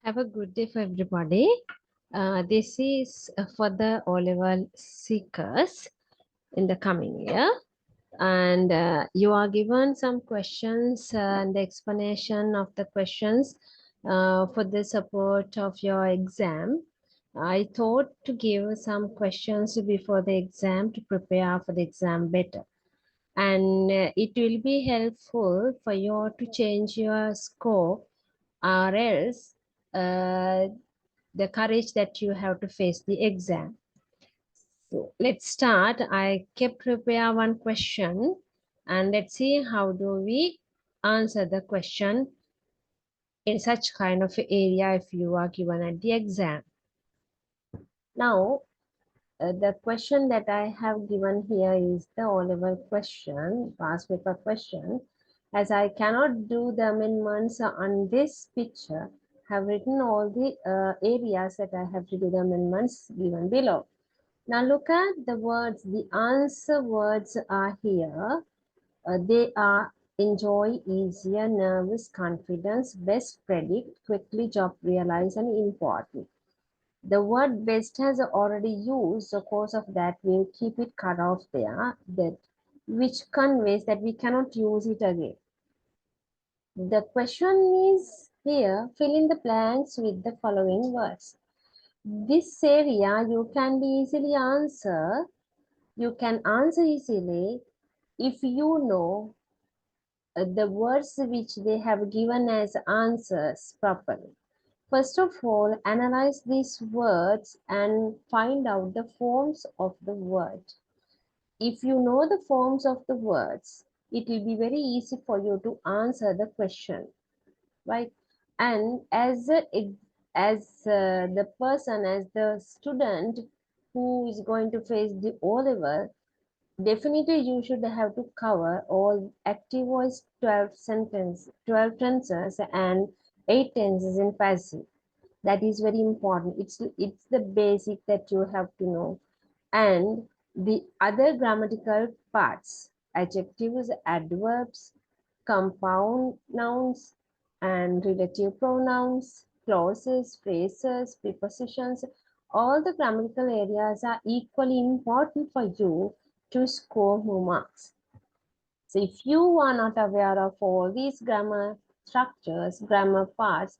Have a good day for everybody. This is for the O-level seekers in the coming year. And you are given some questions and the explanation of the questions for the support of your exam. I thought to give some questions before the exam to prepare for the exam better. And it will be helpful for you to change your score or else the courage that you have to face the exam. So let's start. I kept prepare one question and let's see how do we answer the question in such kind of area if you are given at the exam. Now, the question that I have given here is the O-level question, past paper question. As I cannot do the amendments on this picture, I have written all the areas that I have to do the amendments given below. Now look at the words, the answer words are here. They are enjoy, easier, nervous, confidence, best, predict, quickly, job, realize, and important. The word best has already used, so cause of that we'll keep it cut off there, that which conveys that we cannot use it again. The question is here, fill in the blanks with the following words. This area you can be easily answer. You can answer easily if you know the words which they have given as answers properly. First of all, analyze these words and find out the forms of the word. If you know the forms of the words, it will be very easy for you to answer the question, right? And as the person, as the student who is going to face the O-level, definitely you should have to cover all active voice 12 tenses and 8 tenses in passive. That is very important. It's the basic that you have to know. And the other grammatical parts, adjectives, adverbs, compound nouns, and relative pronouns, clauses, phrases, prepositions, all the grammatical areas are equally important for you to score more marks. So if you are not aware of all these grammar structures, grammar parts,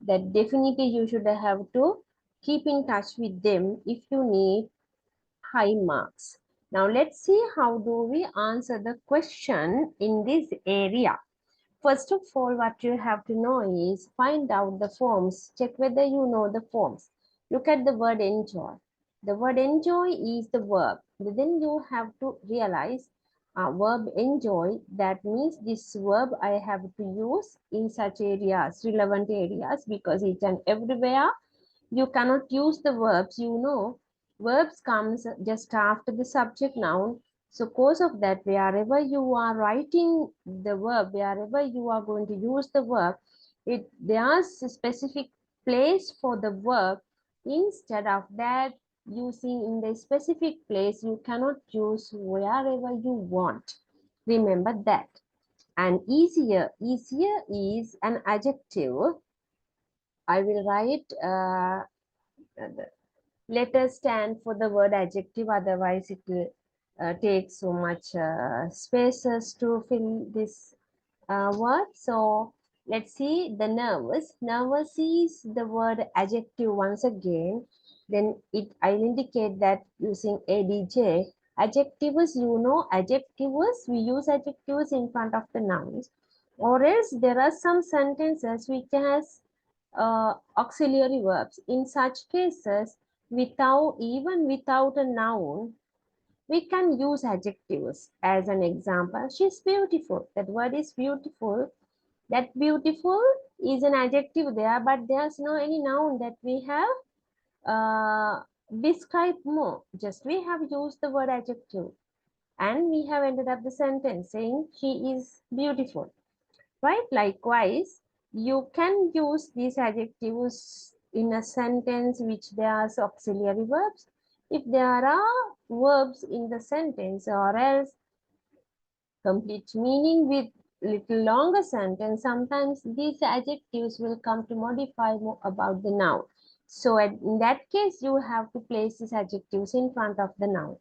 that definitely you should have to keep in touch with them if you need high marks. Now let's see how do we answer the question in this area. First of all, what you have to know is find out the forms. Check whether you know the forms. Look at the word enjoy. The word enjoy is the verb. Then you have to realize verb enjoy. That means this verb I have to use in such areas, relevant areas, because each and everywhere you cannot use the verbs. You know, verbs comes just after the subject noun. So cause of that, wherever you are writing the verb, wherever you are going to use the verb, there's a specific place for the verb. Instead of that, using in the specific place, you cannot use wherever you want. Remember that. And easier is an adjective. I will write the letters stand for the word adjective, otherwise it will take so much spaces to fill this word. So let's see the nervous. Nervous is the word adjective once again. Then I'll indicate that using adj. Adjectives, you know, adjectives, we use adjectives in front of the nouns. Or else there are some sentences which has auxiliary verbs. In such cases, even without a noun, we can use adjectives. As an example, she's beautiful. That word is beautiful. That beautiful is an adjective there, but there's no any noun that we have described more. Just we have used the word adjective and we have ended up the sentence saying she is beautiful, right? Likewise, you can use these adjectives in a sentence which there are auxiliary verbs. If there are verbs in the sentence, or else complete meaning with little longer sentence, sometimes these adjectives will come to modify more about the noun. So in that case, you have to place these adjectives in front of the noun.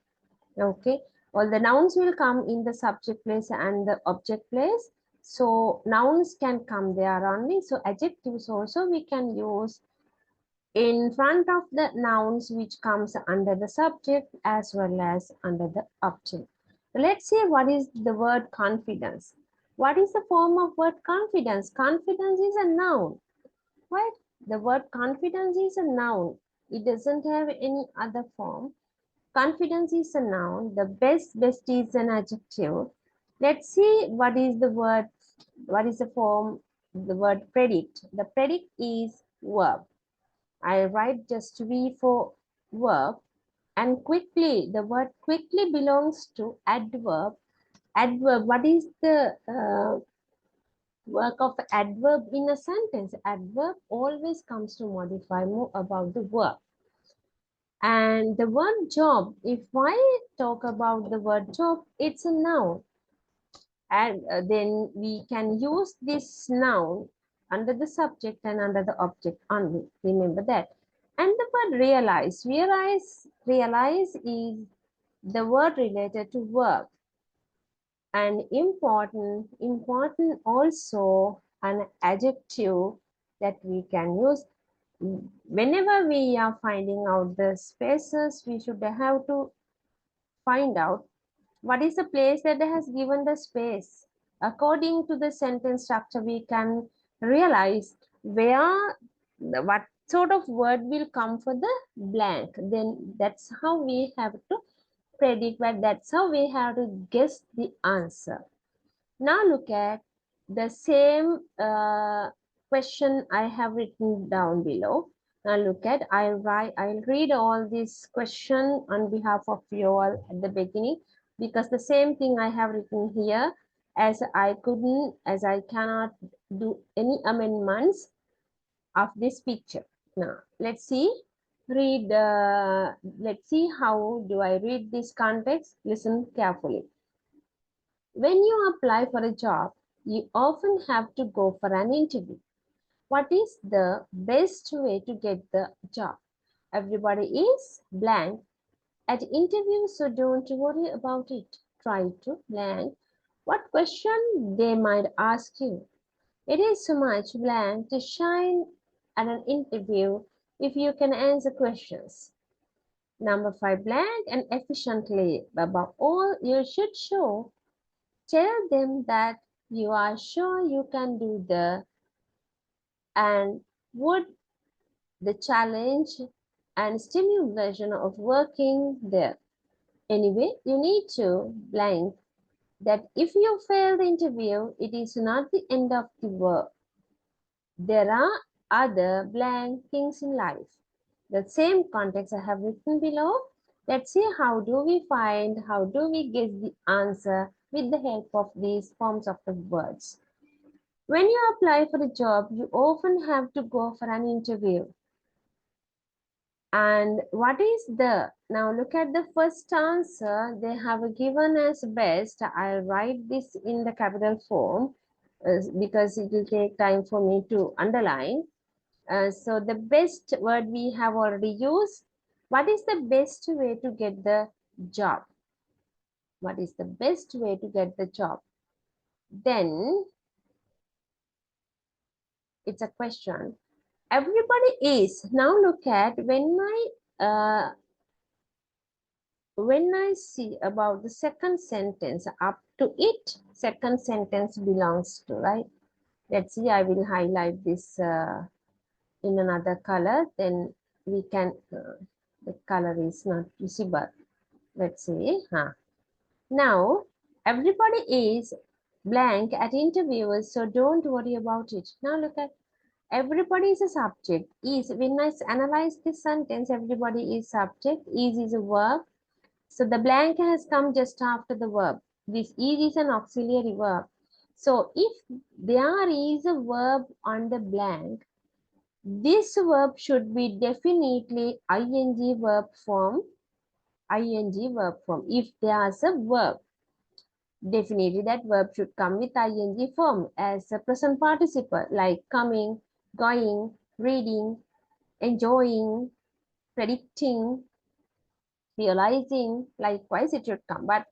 Okay, all the nouns will come in the subject place and the object place. So nouns can come there only. So adjectives also we can use in front of the nouns which comes under the subject as well as under the object. Let's see what is the word confidence. What is the form of word confidence? Confidence is a noun, right? The word confidence is a noun. It doesn't have any other form. Confidence is a noun. The best is an adjective. Let's see what is the word, what is the form, the word predict. The predict is verb. I write just V for verb. And quickly, the word quickly belongs to adverb. Adverb, what is the work of adverb in a sentence? Adverb always comes to modify more about the verb. And the word job, if I talk about the word job, it's a noun. And then we can use this noun under the subject and under the object only. Remember that. And the word realize. Realize is the word related to work. And important also an adjective that we can use. Whenever we are finding out the spaces, we should have to find out what is the place that has given the space. According to the sentence structure, we can realize what sort of word will come for the blank. Then that's how we have to predict, but that's how we have to guess the answer. Now look at the same question I have written down below. Now look at, I'll read all this question on behalf of you all at the beginning, because the same thing I have written here, as I cannot do any amendments of this picture. Now let's see, let's see how do I read this context. Listen carefully. When you apply for a job, you often have to go for an interview. What is the best way to get the job? Everybody is blank at interview, so don't worry about it. Try to blank what question they might ask you. It is so much blank to shine at an interview if you can answer questions. Number 5, blank and efficiently. Above all, you should tell them that you are sure you can do and would the challenge and stimulation of working there. Anyway, you need to blank that if you fail the interview, it is not the end of the work. There are other blank things in life. The same context I have written below. Let's see how do we guess the answer with the help of these forms of the words. When you apply for a job, you often have to go for an interview. And what is now look at the first answer they have given as best. I'll write this in the capital form because it will take time for me to underline. So the best word we have already used. What is the best way to get the job? What is the best way to get the job? Then it's a question. Everybody is. Now look at when I see about the second sentence, up to it, second sentence belongs to, right? Let's see, I will highlight this in another color, then we can, the color is not visible. Let's see, Now, everybody is blank at interviewers, so don't worry about it. Now look at, everybody is a subject. Is, when I analyze this sentence, everybody is subject, is a verb. So the blank has come just after the verb. This is an auxiliary verb. So if there is a verb on the blank, this verb should be definitely ing verb form. Ing verb form if there's a verb. Definitely that verb should come with ing form as a present participle, like coming, going, reading, enjoying, predicting, realizing. Likewise, it should come. But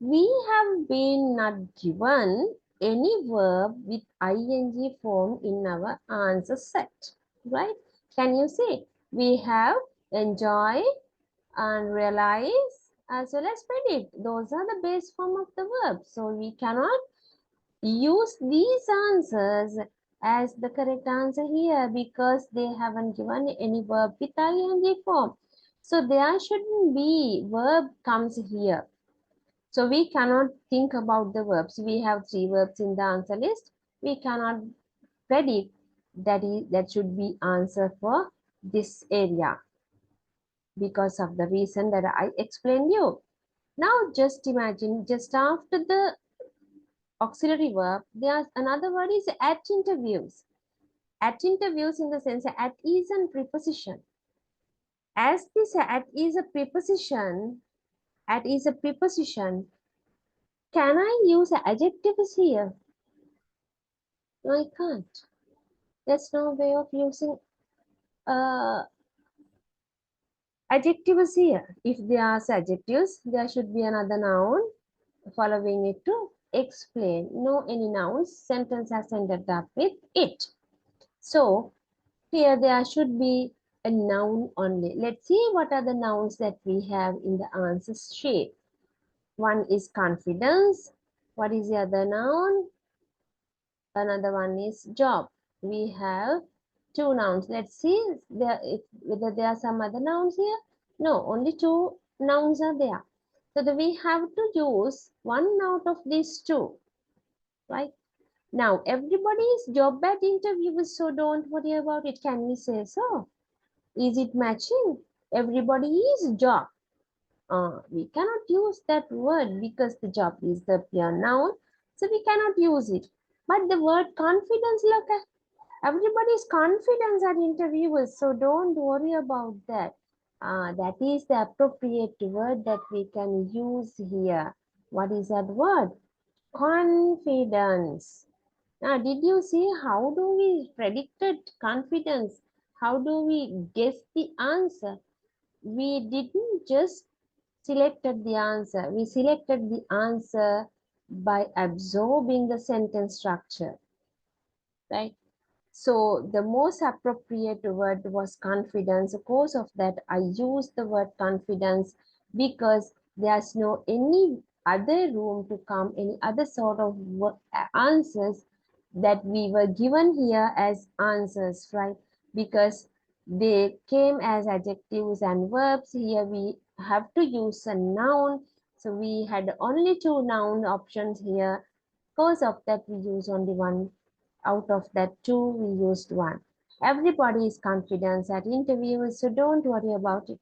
we have been not given any verb with ing form in our answer set, right? Can you see? We have enjoy and realize as well as predict. Those are the base form of the verb. So we cannot use these answers as the correct answer here because they haven't given any verb with ing form. So there shouldn't be verb comes here. So we cannot think about the verbs. We have 3 verbs in the answer list. We cannot predict that should be answer for this area because of the reason that I explained you. Now just imagine just after the auxiliary verb, there's another word is at interviews. At interviews in the sense at is a preposition. As this at is a preposition, at is a preposition, can I use adjectives here? No, I can't. There's no way of using adjectives here. If there are adjectives, there should be another noun following it to explain. No any nouns, sentence has ended up with it. So here there should be a noun only. Let's see what are the nouns that we have in the answer sheet. One is confidence. What is the other noun? Another one is job. We have 2 nouns. Let's see whether there are some other nouns here. No, only 2 nouns are there. So we have to use one out of these 2, right? Now, everybody's job at interview, so don't worry about it. Can we say so? Is it matching? Everybody is job. We cannot use that word because the job is the pure noun. So we cannot use it. But the word confidence, look, everybody's confidence at interviewers. So don't worry about that. That is the appropriate word that we can use here. What is that word? Confidence. Now, did you see how do we predicted confidence? How do we guess the answer? We didn't just selected the answer. We selected the answer by absorbing the sentence structure, right? So the most appropriate word was confidence. Because of that, I used the word confidence because there's no any other room to come, any other sort of answers that we were given here as answers, right? Because they came as adjectives and verbs. Here we have to use a noun. So we had only 2 noun options here. Because of that, we use only one. Out of that 2, we used 1. Everybody is confident at interviews, so don't worry about it.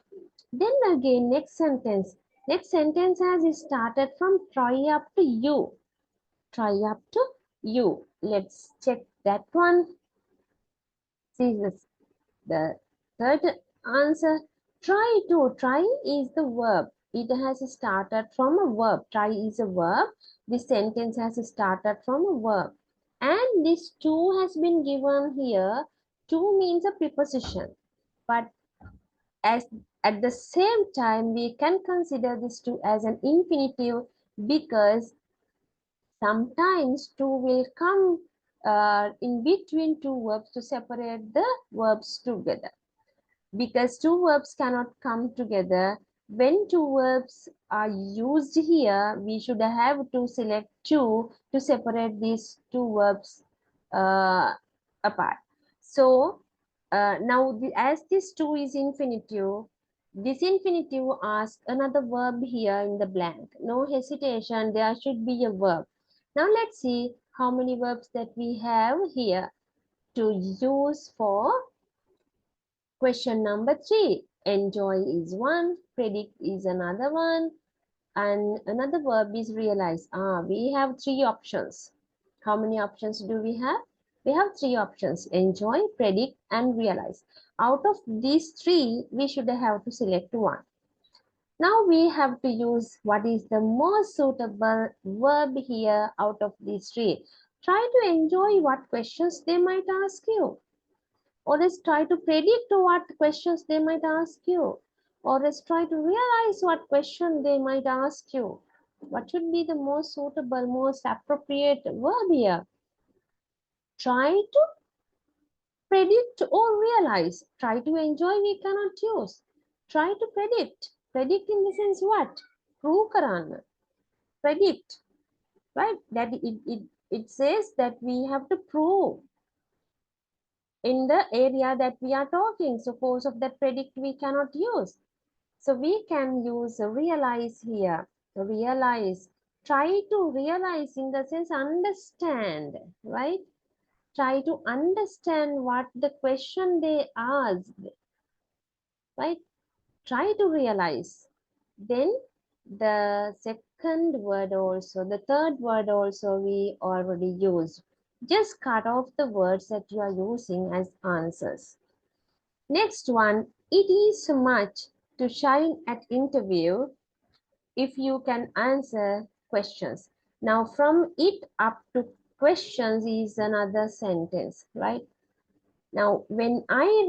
Then again, next sentence. Next sentence has started from try up to you. Try up to you. Let's check that one. See this, the third answer. Try to. Try is the verb. It has started from a verb. Try is a verb. This sentence has started from a verb. And this to has been given here. To means a preposition. But as at the same time, we can consider this to as an infinitive because sometimes to will come in between 2 verbs to separate the verbs together. Because 2 verbs cannot come together. When 2 verbs are used here, we should have to select 2 to separate these 2 verbs apart. So now as this 2 is infinitive, this infinitive asks another verb here in the blank. No hesitation, there should be a verb. Now let's see how many verbs that we have here to use for question number 3. Enjoy is one, predict is another one, and another verb is realize. We have 3 options. How many options do we have? We have 3 options: enjoy, predict, and realize. Out of these 3, we should have to select one. Now we have to use what is the most suitable verb here out of these three. Try to enjoy what questions they might ask you, or else try to predict what questions they might ask you, or else try to realize what question they might ask you. What should be the most suitable, most appropriate verb here? Try to predict or realize. Try to enjoy we cannot use. Try to predict. Predict in the sense what? Prove karan. Predict. Right? That it says that we have to prove in the area that we are talking. Suppose of that predict we cannot use. So we can use realize here. Realize. Try to realize in the sense understand, right? Try to understand what the question they asked, right? Try to realize. Then the second word also, the third word also we already used. Just cut off the words that you are using as answers. Next one, it is much to shine at interview if you can answer questions. Now from it up to questions is another sentence, right? Now, when I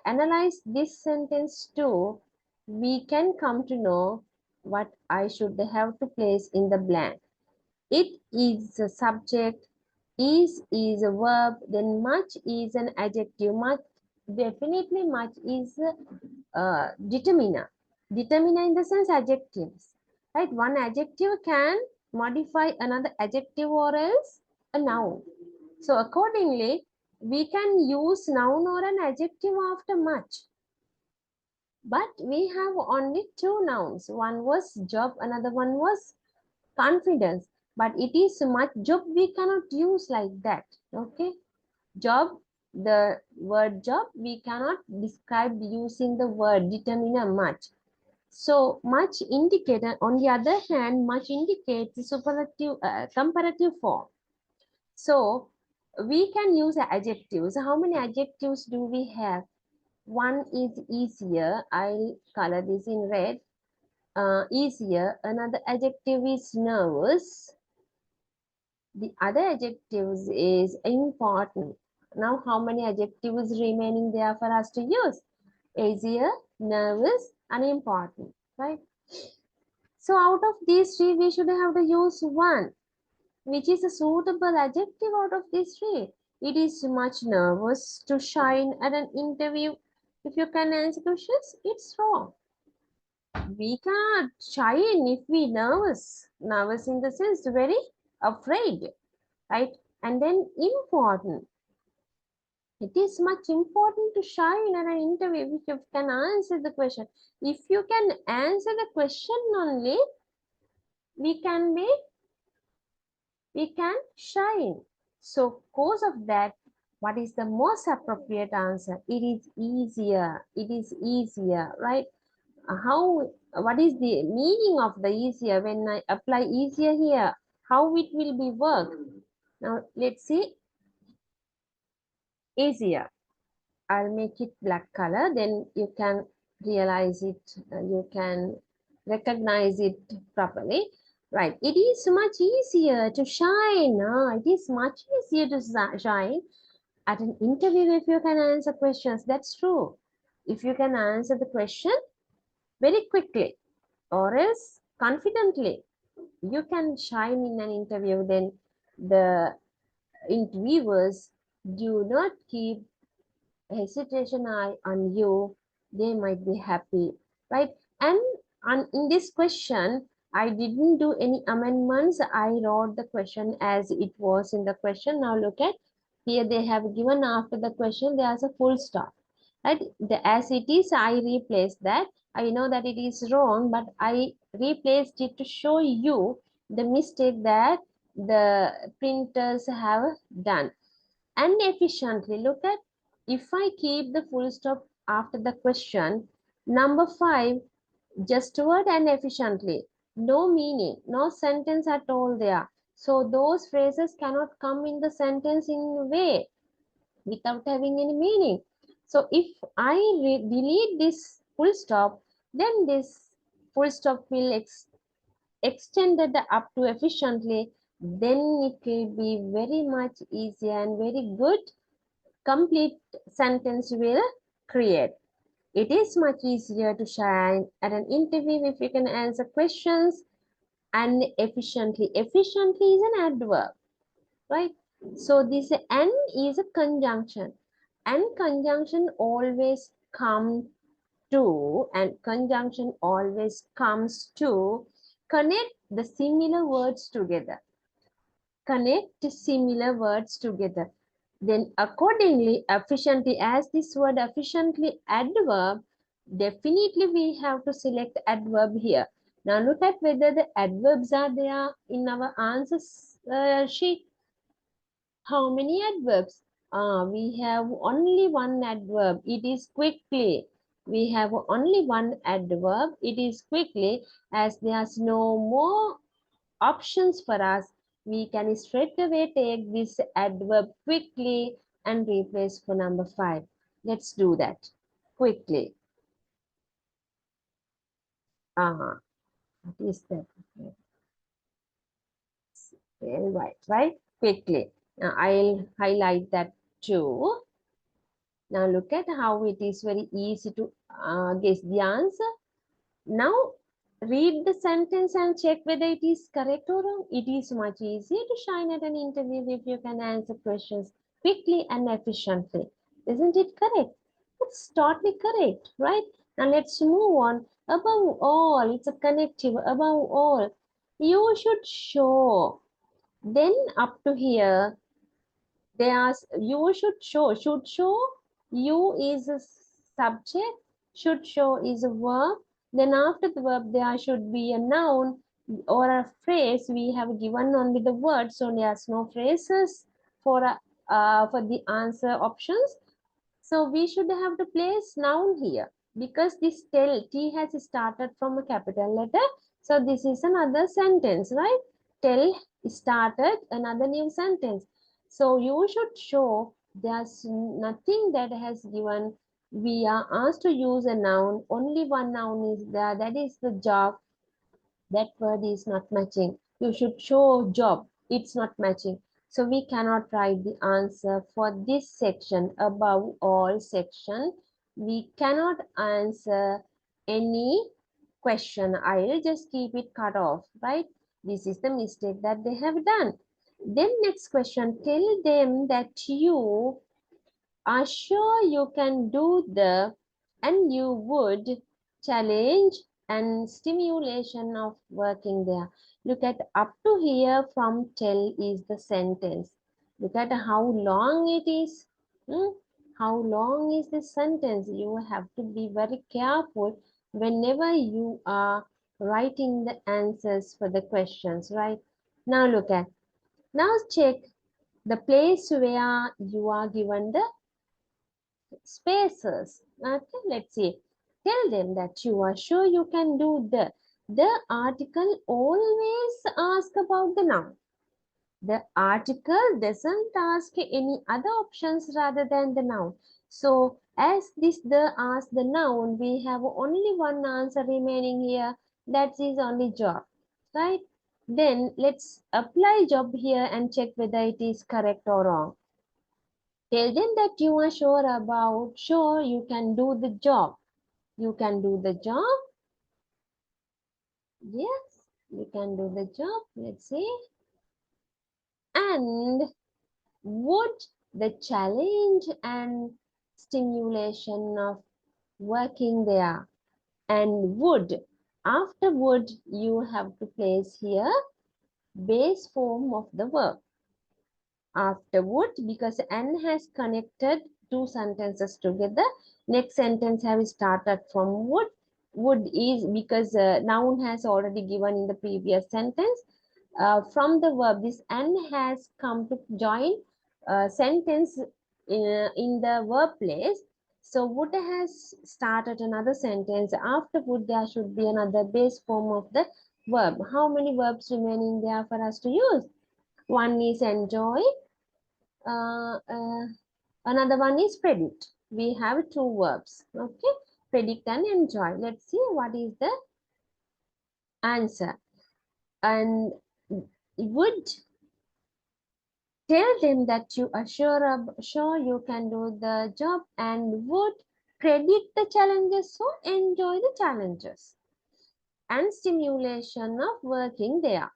analyze this sentence too, we can come to know what I should have to place in the blank. It is a subject, is a verb, then much is an adjective. Much, definitely much is a determiner. Determiner in the sense adjectives, right? One adjective can modify another adjective or else a noun. So accordingly, we can use noun or an adjective after much. But we have only two nouns. One was job, another one was confidence. But it is much job we cannot use like that. Okay. Job, the word job, we cannot describe using the word determiner much. So much indicator, on the other hand, much indicates the superlative, comparative form. So we can use adjectives. How many adjectives do we have? One is easier. I'll color this in red. Easier. Another adjective is nervous. The other adjectives is important. Now, how many adjectives remaining there for us to use? Easier, nervous, and important, right? So out of these three, we should have to use one. Which is a suitable adjective out of these three? It is much nervous to shine at an interview. If you can answer questions, it's wrong. We cannot shine if we nervous. Nervous in the sense very afraid, right? And then important. It is much important to shine at an interview if you can answer the question. If you can answer the question only, we can be we can shine. So cause of that, what is the most appropriate answer? It is easier. It is easier, right? What is the meaning of the easier when I apply easier here? How it will be work? Now let's see easier. I'll make it black color, then you can realize it, you can recognize it properly. Right, it is much easier to shine. It is much easier to shine at an interview if you can answer questions. That's true. If you can answer the question very quickly or else confidently, you can shine in an interview, then the interviewers do not keep hesitation eye on you, they might be happy, right? And in this question, I didn't do any amendments. I wrote the question as it was in the question. Now look at here, they have given after the question, there's a full stop, right? As it is, I replaced that. I know that it is wrong, but I replaced it to show you the mistake that the printers have done. And efficiently, look at, if I keep the full stop after the question, number 5, just word and efficiently, no meaning, no sentence at all there. So those phrases cannot come in the sentence in a way without having any meaning. So if I delete this full stop, then this full stop will extended up to efficiently, then it will be very much easier and very good complete sentence will create. It is much easier to shine at an interview if you can answer questions and efficiently. Efficiently is an adverb, right? So this and is a conjunction, and conjunction always come to, and conjunction always comes to connect the similar words together. Connect similar words together. Then accordingly, efficiently, as this word efficiently adverb, definitely we have to select adverb here. Now look at whether the adverbs are there in our answers sheet. How many adverbs? We have only one adverb. It is quickly. We have only one adverb. It is quickly. As there's no more options for us, we can straight away take this adverb quickly and replace for number 5. Let's do that quickly. What is that? Right? Quickly. Now I'll highlight that too. Now look at how it is very easy to guess the answer. Now read the sentence and check whether it is correct or wrong. It is much easier to shine at an interview if you can answer questions quickly and efficiently. Isn't it correct? It's totally correct, right? Now let's move on. Above all, it's a connective. Above all, you should show. Then up to here, there's you should show, you is a subject, should show is a verb, then after the verb there should be a noun or a phrase. We have given only the word, so there's no phrases for for the answer options. So we should have to place noun here because this tell T has started from a capital letter. So this is another sentence, right? Tell started another new sentence. So you should show there's nothing that has given. We are asked to use a noun. Only one noun is there. That is the job. That word is not matching. You should show job. It's not matching. So we cannot write the answer for this section. Above all section, we cannot answer any question. I'll just keep it cut off, right? This is the mistake that they have done. Then next question, tell them that you are sure you can do the, and you would challenge and stimulation of working there. Look at up to here from tell is the sentence. Look at how long it is. How long is the sentence? You have to be very careful whenever you are writing the answers for the questions, right? Now look at, now check the place where you are given the spaces. Okay, let's see. Tell them that you are sure you can do the. The article always ask about the noun. The article doesn't ask any other options rather than the noun. So as this the ask the noun, we have only one answer remaining here. That is only job, right? Then let's apply job here and check whether it is correct or wrong. Tell them that you are sure you can do the job. You can do the job. Yes, you can do the job. Let's see. And would the challenge and stimulation of working there, and would, after would, you have to place here base form of the verb. Afterward, because N has connected two sentences together, next sentence have started from would. Would is because noun has already given in the previous sentence. From the verb, this N has come to join sentence in the verb place. So would has started another sentence. After would, there should be another base form of the verb. How many verbs remaining there for us to use? One is enjoy, uh, uh, another one is predict. We have two verbs, okay? Predict and enjoy. Let's see what is the answer, and would tell them that you are sure you can do the job, and would predict the challenges, so enjoy the challenges and stimulation of working there,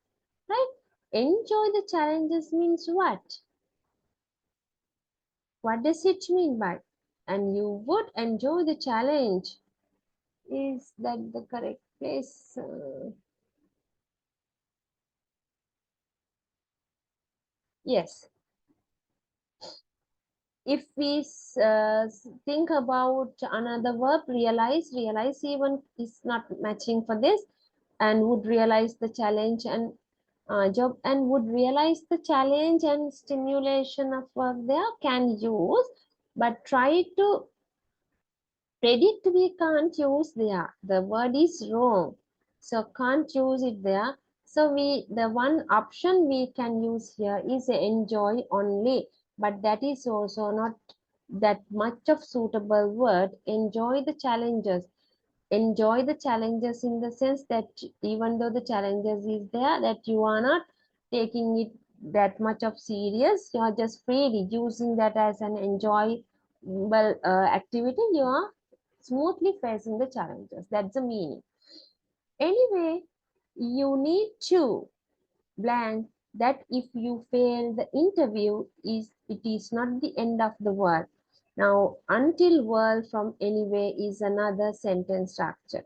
right? Enjoy the challenges means what? What does it mean by? And you would enjoy the challenge. Is that the correct place? Yes. If we think about another verb, realize even is not matching for this, and would realize the challenge and job, and would realize the challenge and stimulation of work there can use, but try to predict we can't use there. The word is wrong, so can't use it there. So the one option we can use here is enjoy only, but that is also not that much of suitable word. Enjoy the challenges. Enjoy the challenges in the sense that even though the challenges is there, that you are not taking it that much of serious, you are just freely using that as an enjoyable activity. You are smoothly facing the challenges. That's the meaning. Anyway, you need to blank that if you fail the interview, it is not the end of the world. Now, until world from anyway is another sentence structure,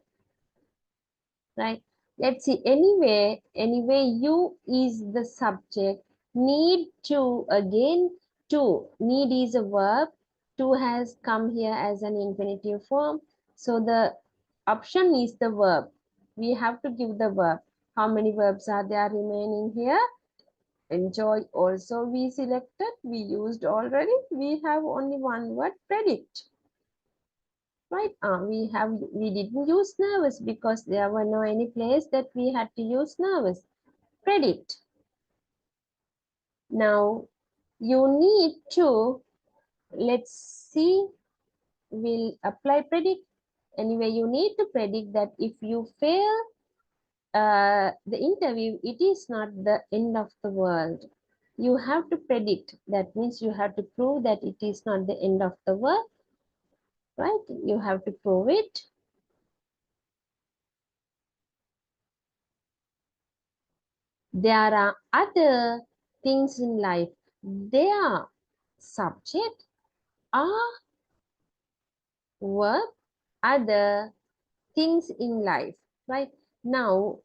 right? Let's see. Anyway, you is the subject. Need to, again, to. Need is a verb. To has come here as an infinitive form. So the option is the verb. We have to give the verb. How many verbs are there remaining here? Enjoy also we selected. We used already. We have only one word, predict. Right? We didn't use nervous because there were no any place that we had to use nervous. Predict. Now you need to, let's see, we'll apply predict. Anyway, you need to predict that if you fail the interview, it is not the end of the world. You have to predict. That means you have to prove that it is not the end of the world, right? You have to prove it. There are other things in life. Their subject are verb, other things in life, right? Now,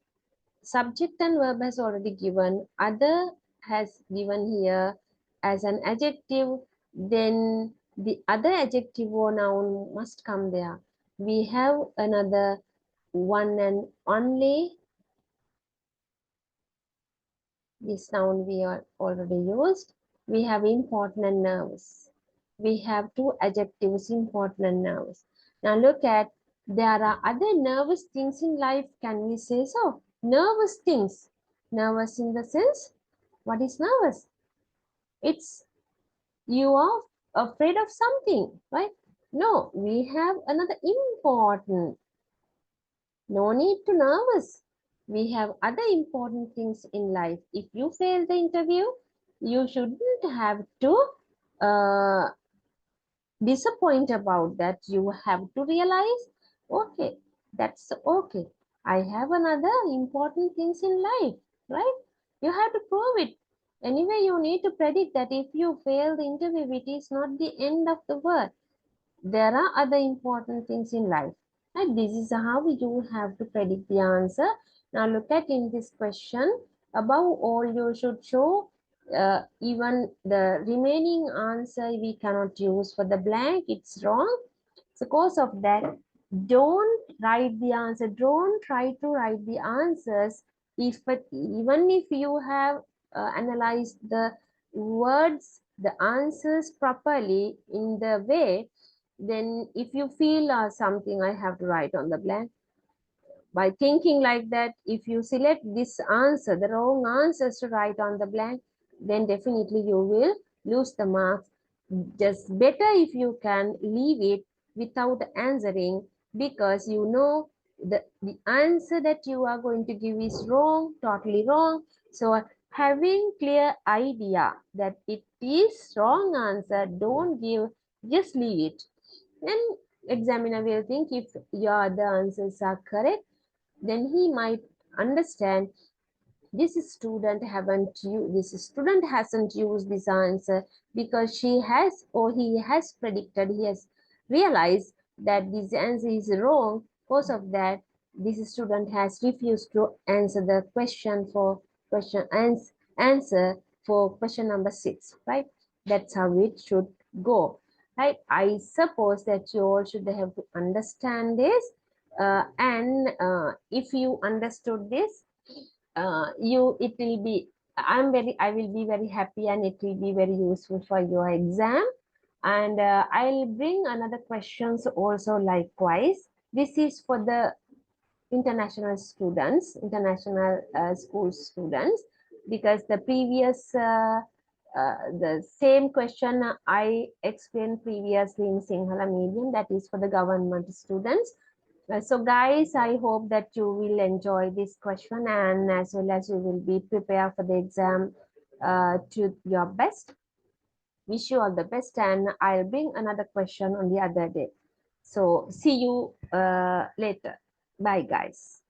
subject and verb has already given, other has given here as an adjective, then the other adjective or noun must come there. We have another one and only. This noun we are already used. We have important and nervous. We have two adjectives, important and nervous. Now look at, there are other nervous things in life. Can we say so? Nervous things. Nervous in the sense, what is nervous? It's you are afraid of something, right? No, we have another important. No need to nervous. We have other important things in life. If you fail the interview, you shouldn't have to uh, disappoint about that. You have to realize, okay, that's okay. I have another important things in life, right? You have to prove it. Anyway, you need to predict that if you fail the interview, it is not the end of the world. There are other important things in life. And this is how you have to predict the answer. Now look at in this question, above all you should show even the remaining answer we cannot use for the blank, it's wrong. So because of that, don't write the answer, don't try to write the answers even if you have analyzed the words, the answers properly in the way, then if you feel something I have to write on the blank, by thinking like that, if you select this answer, the wrong answers to write on the blank, then definitely you will lose the marks. Just better if you can leave it without answering, because you know the answer that you are going to give is wrong, totally wrong. So having clear idea that it is wrong answer, don't give, just leave it. Then examiner will think if your the answers are correct, then he might understand this student hasn't used this answer because she has or he has predicted, he has realized that this answer is wrong. Because of that, this student has refused to answer the question for answer for question number 6, right? That's how it should go, right? I suppose that you all should have to understand this, and if you understood this, you it will be I will be very happy, and it will be very useful for your exam. And I'll bring another questions also likewise. This is for the international students, international school students, because the previous the same question I explained previously in Sinhala medium, that is for the government students. So guys, I hope that you will enjoy this question, and as well as you will be prepared for the exam to your best. Wish you all the best, and I'll bring another question on the other day. So see you later. Bye guys.